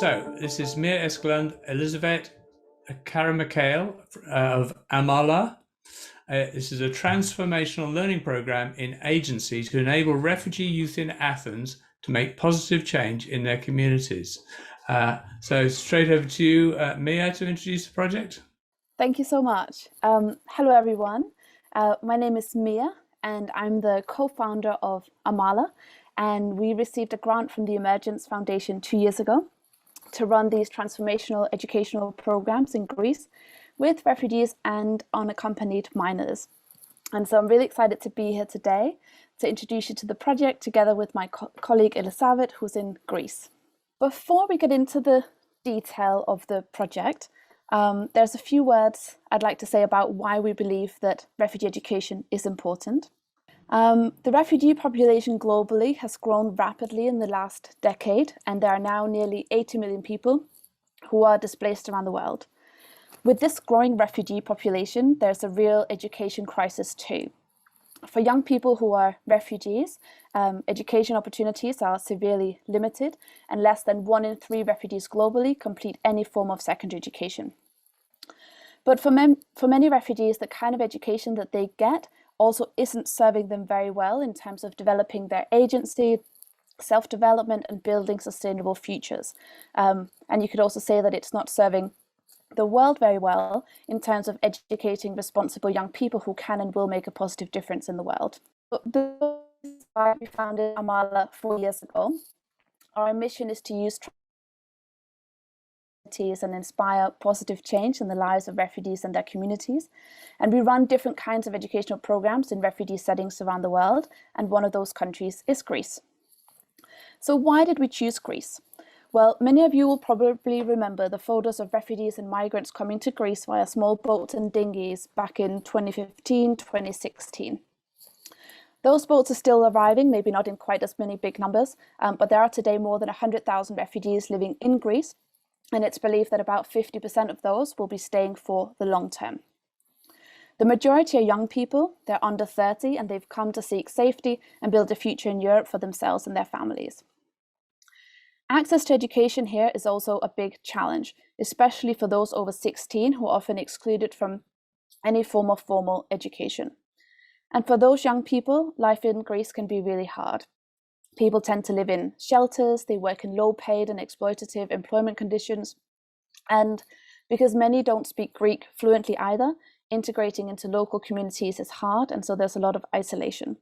So this is Mir Eskelund, Elizabeth Karamikael of Amala. This is a transformational learning program in agency to enable refugee youth in Athens to make positive change in their communities. So straight over to you, Mia, to introduce the project. Thank you so much. Hello, everyone. My name is Mia, and I'm the co-founder of Amala. And we received a grant from the Emergence Foundation 2 years ago to run these transformational educational programs in Greece with refugees and unaccompanied minors. And so I'm really excited to be here today to introduce you to the project together with my colleague Elisabeth, who's in Greece. Before we get into the detail of the project, there's a few words I'd like to say about why we believe that refugee education is important. The refugee population globally has grown rapidly in the last decade, and there are now nearly 80 million people who are displaced around the world. With this growing refugee population, there's a real education crisis too. For young people who are refugees, education opportunities are severely limited, and less than 1 in 3 refugees globally complete any form of secondary education. But for many refugees, the kind of education that they get also isn't serving them very well in terms of developing their agency, self-development, and building sustainable futures. And you could also say that it's not serving the world very well in terms of educating responsible young people who can and will make a positive difference in the world. This is why we founded Amala 4 years ago. Our mission is to use and inspire positive change in the lives of refugees and their communities. And we run different kinds of educational programs in refugee settings around the world, and one of those countries is Greece. So why did we choose Greece? Well, many of you will probably remember the photos of refugees and migrants coming to Greece via small boats and dinghies back in 2015, 2016. Those boats are still arriving, maybe not in quite as many big numbers, but there are today more than 100,000 refugees living in Greece. And it's believed that about 50% of those will be staying for the long term. The majority are young people, they're under 30, and they've come to seek safety and build a future in Europe for themselves and their families. Access to education here is also a big challenge, especially for those over 16 who are often excluded from any form of formal education. And for those young people, life in Greece can be really hard. People tend to live in shelters, they work in low-paid and exploitative employment conditions. And because many don't speak Greek fluently either, integrating into local communities is hard, and so there's a lot of isolation.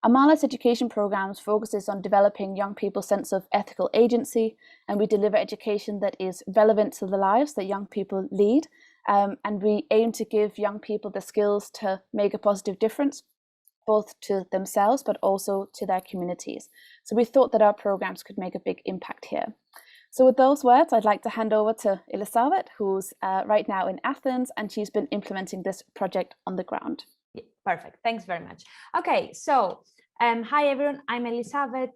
Amala's education programs focuses on developing young people's sense of ethical agency, and we deliver education that is relevant to the lives that young people lead. And we aim to give young people the skills to make a positive difference, both to themselves, but also to their communities. So we thought that our programs could make a big impact here. So with those words, I'd like to hand over to Elisabeth, who's right now in Athens, and she's been implementing this project on the ground. Yeah, perfect, thanks very much. Okay, so hi everyone, I'm Elisabeth.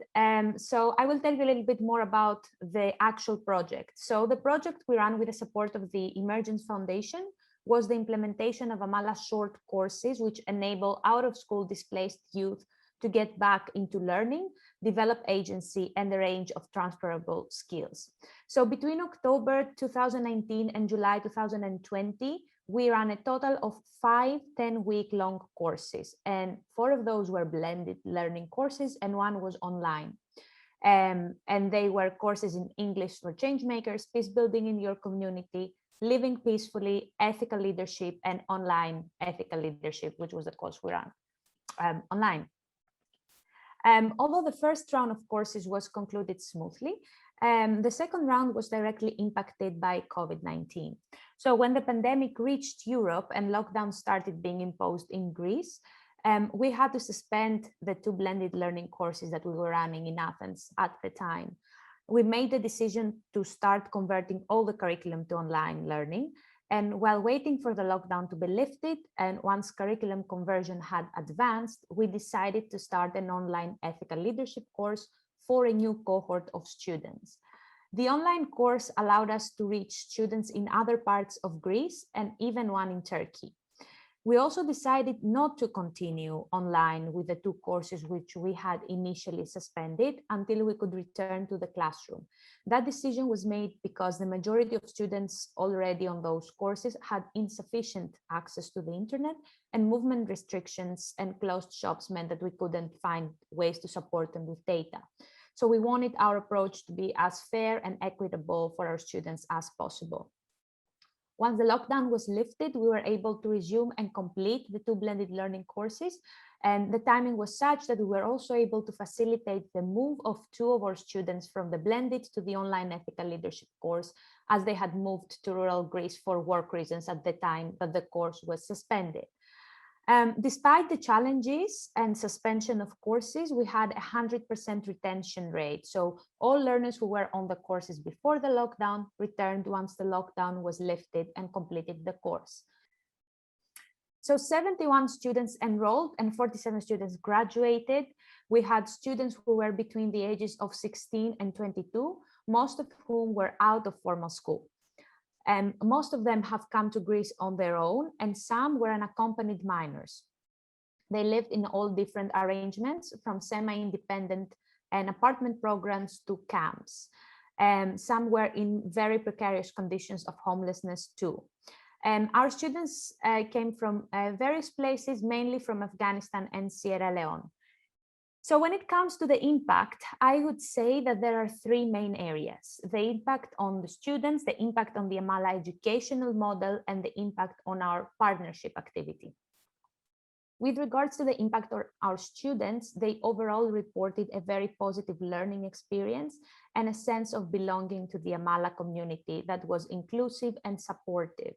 So I will tell you a little bit more about the actual project. So the project we run with the support of the Emergence Foundation was the implementation of Amala short courses, which enable out-of-school displaced youth to get back into learning, develop agency, and a range of transferable skills. So between October 2019 and July 2020, we ran a total of 5 10-week-long courses, and 4 of those were blended learning courses, and 1 was online. And they were courses in English for change makers, peace building in your community, living peacefully, ethical leadership, and online ethical leadership, which was the course we ran online. Although the first round of courses was concluded smoothly, the second round was directly impacted by COVID-19. So when the pandemic reached Europe and lockdown started being imposed in Greece, we had to suspend the 2 blended learning courses that we were running in Athens at the time. We made the decision to start converting all the curriculum to online learning. And while waiting for the lockdown to be lifted, and once curriculum conversion had advanced, we decided to start an online ethical leadership course for a new cohort of students. The online course allowed us to reach students in other parts of Greece and even one in Turkey. We also decided not to continue online with the 2 courses which we had initially suspended until we could return to the classroom. That decision was made because the majority of students already on those courses had insufficient access to the internet, and movement restrictions and closed shops meant that we couldn't find ways to support them with data. So we wanted our approach to be as fair and equitable for our students as possible. Once the lockdown was lifted, we were able to resume and complete the 2 blended learning courses. And the timing was such that we were also able to facilitate the move of 2 of our students from the blended to the online ethical leadership course, as they had moved to rural Greece for work reasons at the time that the course was suspended. Despite the challenges and suspension of courses, we had a 100% retention rate. So all learners who were on the courses before the lockdown returned once the lockdown was lifted and completed the course. So 71 students enrolled and 47 students graduated. We had students who were between the ages of 16 and 22, most of whom were out of formal school. Most of them have come to Greece on their own, and some were unaccompanied minors. They lived in all different arrangements, from semi-independent and apartment programs to camps. Some were in very precarious conditions of homelessness too. Our students came from various places, mainly from Afghanistan and Sierra Leone. So when it comes to the impact, I would say that there are 3 main areas: the impact on the students, the impact on the Amala educational model, and the impact on our partnership activity. With regards to the impact on our students, they overall reported a very positive learning experience and a sense of belonging to the Amala community that was inclusive and supportive.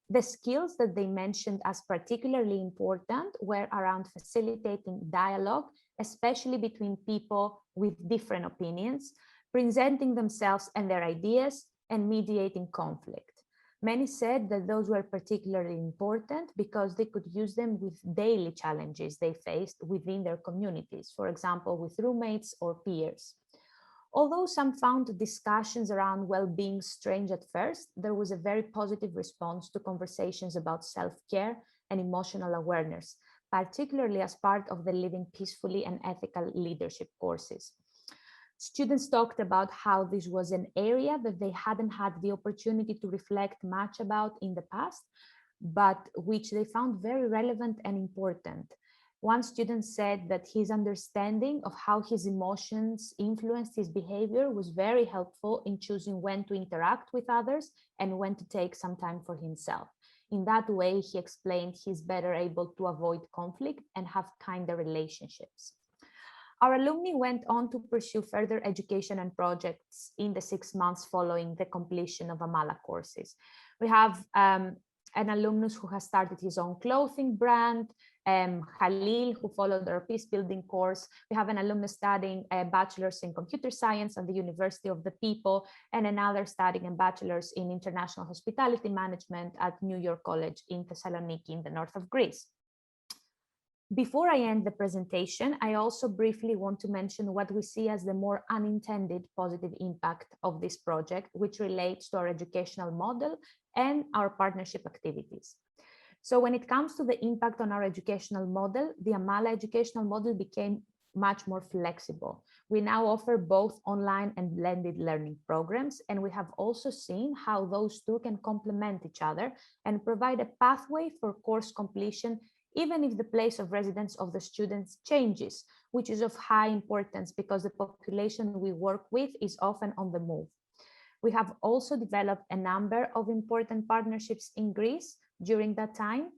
The skills that they mentioned as particularly important were around facilitating dialogue, especially between people with different opinions, presenting themselves and their ideas, and mediating conflict. Many said that those were particularly important because they could use them with daily challenges they faced within their communities, for example, with roommates or peers. Although some found discussions around well-being strange at first, there was a very positive response to conversations about self-care and emotional awareness, particularly as part of the Living Peacefully and Ethical Leadership courses. Students talked about how this was an area that they hadn't had the opportunity to reflect much about in the past, but which they found very relevant and important. One student said that his understanding of how his emotions influenced his behavior was very helpful in choosing when to interact with others and when to take some time for himself. In that way, he explained he's better able to avoid conflict and have kinder relationships. Our alumni went on to pursue further education and projects in the 6 months following the completion of Amala courses. We have an alumnus who has started his own clothing brand, Khalil, who followed our peace building course. We have an alumnus studying a bachelor's in computer science at the University of the People, and another studying a bachelor's in international hospitality management at New York College in Thessaloniki in the north of Greece. Before I end the presentation, I also briefly want to mention what we see as the more unintended positive impact of this project, which relates to our educational model and our partnership activities. So when it comes to the impact on our educational model, the Amala educational model became much more flexible. We now offer both online and blended learning programs, and we have also seen how those two can complement each other and provide a pathway for course completion, even if the place of residence of the students changes, which is of high importance because the population we work with is often on the move. We have also developed a number of important partnerships in Greece during that time.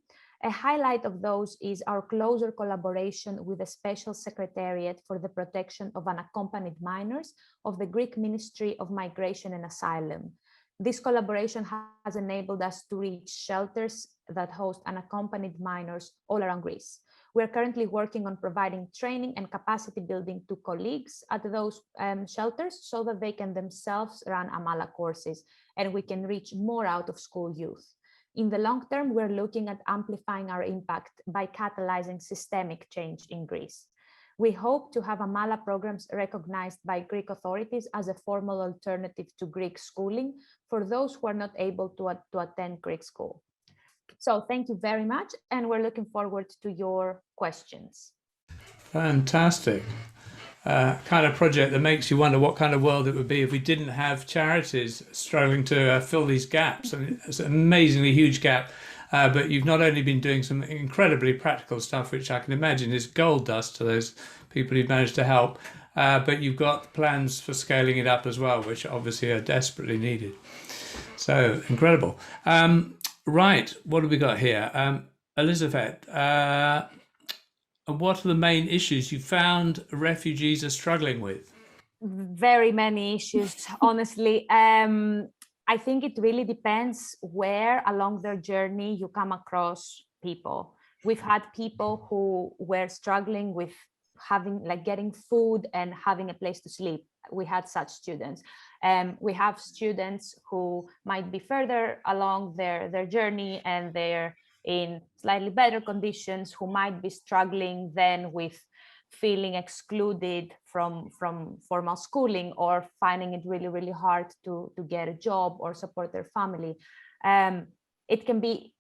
A highlight of those is our closer collaboration with the Special Secretariat for the Protection of Unaccompanied Minors of the Greek Ministry of Migration and Asylum. This collaboration has enabled us to reach shelters that host unaccompanied minors all around Greece. We are currently working on providing training and capacity building to colleagues at those shelters so that they can themselves run Amala courses and we can reach more out of school youth. In the long term, we're looking at amplifying our impact by catalyzing systemic change in Greece. We hope to have Amala programs recognized by Greek authorities as a formal alternative to Greek schooling for those who are not able to attend Greek school. So thank you very much, and we're looking forward to your questions. Fantastic. Kind of project that makes you wonder what kind of world it would be if we didn't have charities struggling to fill these gaps. I mean, it's an amazingly huge gap. But you've not only been doing some incredibly practical stuff, which I can imagine is gold dust to those people you've managed to help, but you've got plans for scaling it up as well, which obviously are desperately needed. So incredible. Right, what have we got here? Elizabeth, what are the main issues you found refugees are struggling with? Very many issues, honestly. I think it really depends where along their journey you come across people. We've had people who were struggling with getting food and having a place to sleep. We had such students. We have students who might be further along their journey and they're in slightly better conditions, who might be struggling then with feeling excluded from formal schooling, or finding it really, really hard to get a job or support their family. It can be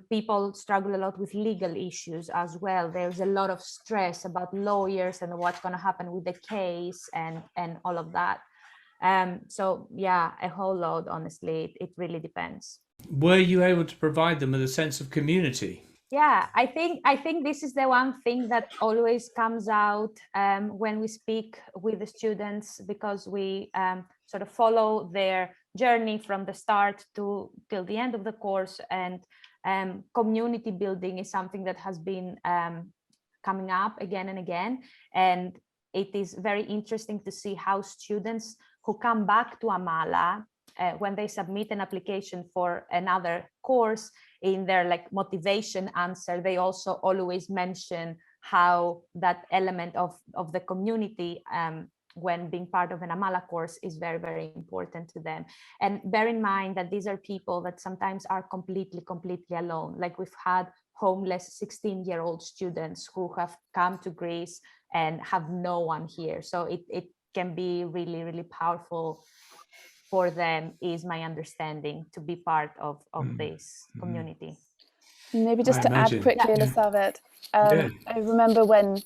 people struggle a lot with legal issues as well. There's a lot of stress about lawyers and what's going to happen with the case and all of that. So yeah, a whole lot, honestly. It really depends. Were you able to provide them with a sense of community? Yeah, I think this is the one thing that always comes out when we speak with the students, because we sort of follow their journey from the start till the end of the course, and community building is something that has been coming up again and again, and it is very interesting to see how students who come back to Amala, when they submit an application for another course, in their motivation answer, they also always mention how that element of the community when being part of an Amala course is very, very important to them. And bear in mind that these are people that sometimes are completely alone. Like we've had homeless 16-year-old students who have come to Greece and have no one here. So it can be really, really powerful for them, is my understanding, to be part of this community. Maybe just to add quickly, Elisabeth, I remember when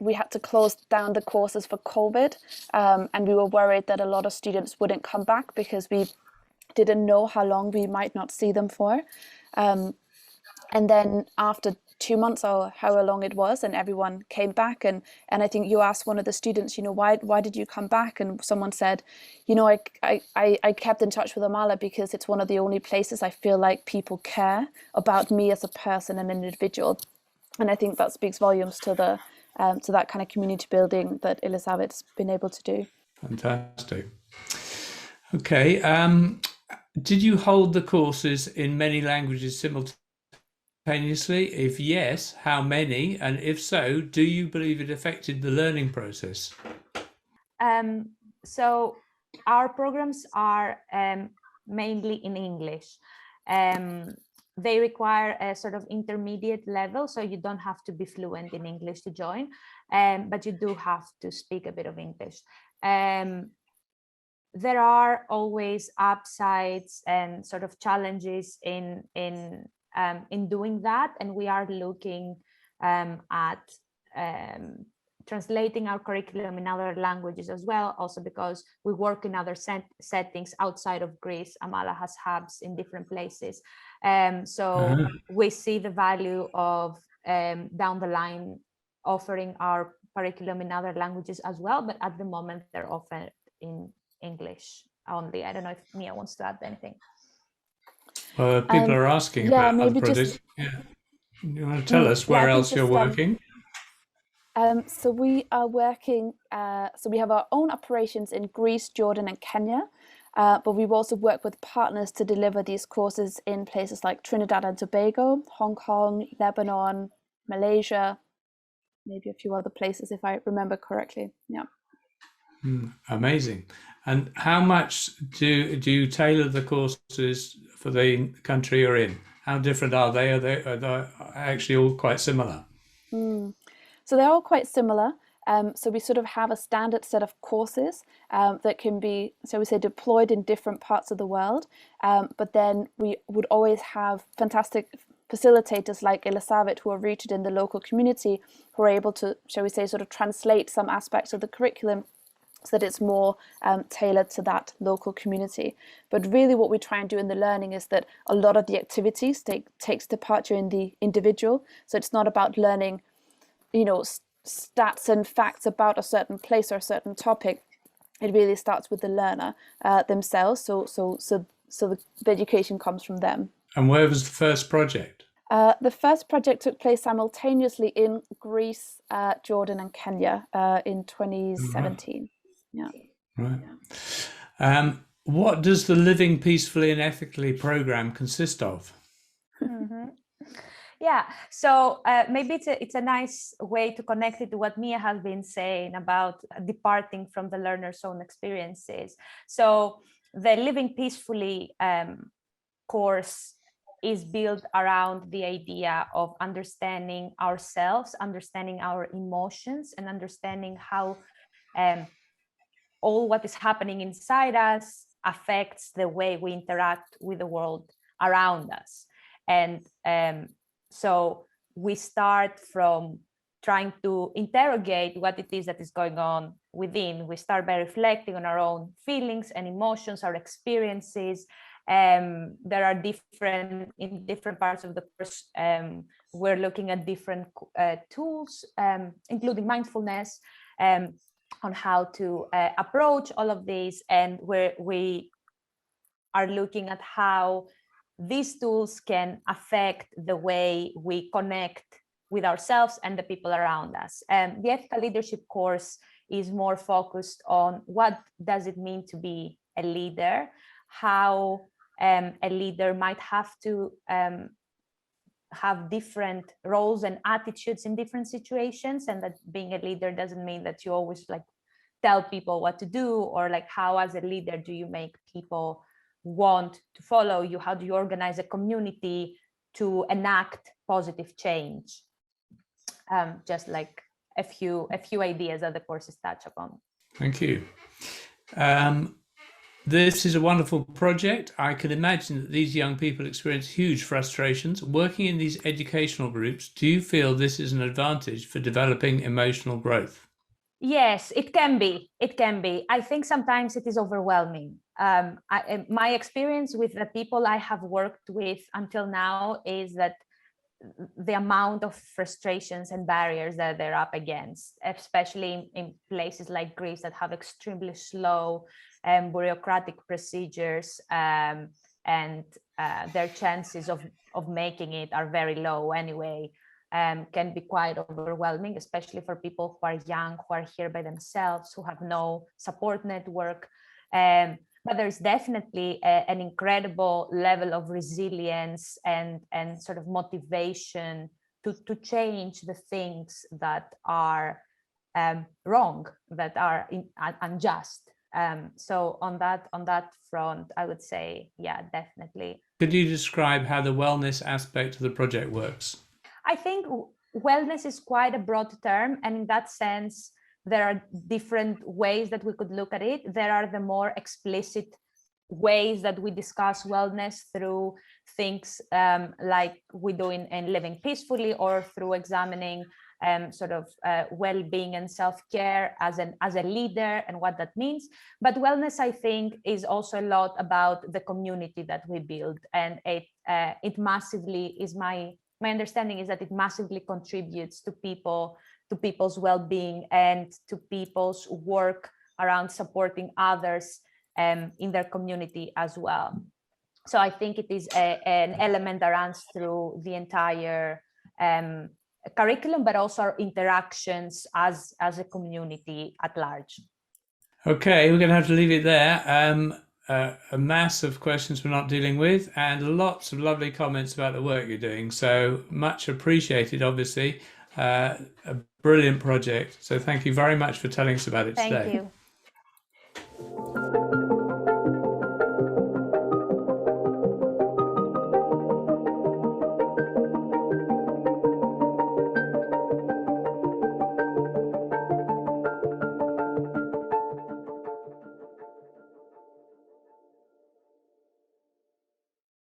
we had to close down the courses for COVID, and we were worried that a lot of students wouldn't come back because we didn't know how long we might not see them for. And then after 2 months or however long it was, and everyone came back, and I think you asked one of the students, why did you come back? And someone said, I kept in touch with Amala because it's one of the only places I feel like people care about me as a person and an individual. And I think that speaks volumes to that kind of community building that Elisabeth's been able to do. Fantastic. Okay. Did you hold the courses in many languages simultaneously? If yes, how many? And if so, do you believe it affected the learning process? So our programs are mainly in English. They require a sort of intermediate level, so you don't have to be fluent in English to join, but you do have to speak a bit of English. There are always upsides and sort of challenges in doing that, and we are looking at translating our curriculum in other languages as well, also because we work in other settings outside of Greece. Amala has hubs in different places, so we see the value of down the line offering our curriculum in other languages as well, but at the moment they're often in English only. I don't know if Mia wants to add anything. Well, people are asking about other projects. You want to tell us where else you're working? So we are working, so we have our own operations in Greece, Jordan and Kenya, but we've also worked with partners to deliver these courses in places like Trinidad and Tobago, Hong Kong, Lebanon, Malaysia, maybe a few other places if I remember correctly. Yeah. Amazing. And how much do you tailor the courses for the country you're in? How different are they? Are they actually all quite similar? So they're all quite similar. So we sort of have a standard set of courses that can be, so we say, deployed in different parts of the world. But then we would always have fantastic facilitators like Elisabeth, who are rooted in the local community, who are able to, shall we say, sort of translate some aspects of the curriculum so that it's more tailored to that local community. But really what we try and do in the learning is that a lot of the activities takes departure in the individual. So it's not about learning, you know, stats and facts about a certain place or a certain topic. It really starts with the learner themselves. So the education comes from them. And where was the first project? The first project took place simultaneously in Greece, Jordan, and Kenya in 2017. Yeah. Right. What does the Living Peacefully and Ethically program consist of? Yeah, so maybe it's a nice way to connect it to what Mia has been saying about departing from the learner's own experiences. So the Living Peacefully course is built around the idea of understanding ourselves, understanding our emotions, and understanding how all what is happening inside us affects the way we interact with the world around us. And so we start from trying to interrogate what it is that is going on within. We start by reflecting on our own feelings and emotions, our experiences. There are in different parts of the course, we're looking at different tools, including mindfulness, on how to approach all of these, and where we are looking at how these tools can affect the way we connect with ourselves and the people around us. The ethical leadership course is more focused on what does it mean to be a leader, how a leader might have to have different roles and attitudes in different situations, and that being a leader doesn't mean that you always like tell people what to do, or like how as a leader do you make people want to follow you, how do you organize a community to enact positive change. Just like a few ideas that the courses touch upon. Thank you. This is a wonderful project. I can imagine that these young people experience huge frustrations. Working in these educational groups, do you feel this is an advantage for developing emotional growth? Yes, it can be. It can be. I think sometimes it is overwhelming. My experience with the people I have worked with until now is that the amount of frustrations and barriers that they're up against, especially in places like Greece that have extremely slow bureaucratic procedures, and their chances of making it are very low anyway, can be quite overwhelming, especially for people who are young, who are here by themselves, who have no support network. But there's definitely an incredible level of resilience and sort of motivation to change the things that are wrong, that are unjust. So on that front, I would say, yeah, definitely. Could you describe how the wellness aspect of the project works? I think wellness is quite a broad term, and in that sense, there are different ways that we could look at it. There are the more explicit ways that we discuss wellness through things like we do in Living Peacefully, or through examining well-being and self-care as a leader and what that means. But wellness, I think, is also a lot about the community that we build, and it massively is my understanding is that it massively contributes to people's well-being and to people's work around supporting others in their community as well. So I think it is an element that runs through the entire curriculum, but also our interactions as a community at large. Okay, we're going to have to leave it there. A mass of questions we're not dealing with, and lots of lovely comments about the work you're doing. So much appreciated, obviously. A brilliant project. So thank you very much for telling us about it today. Thank you.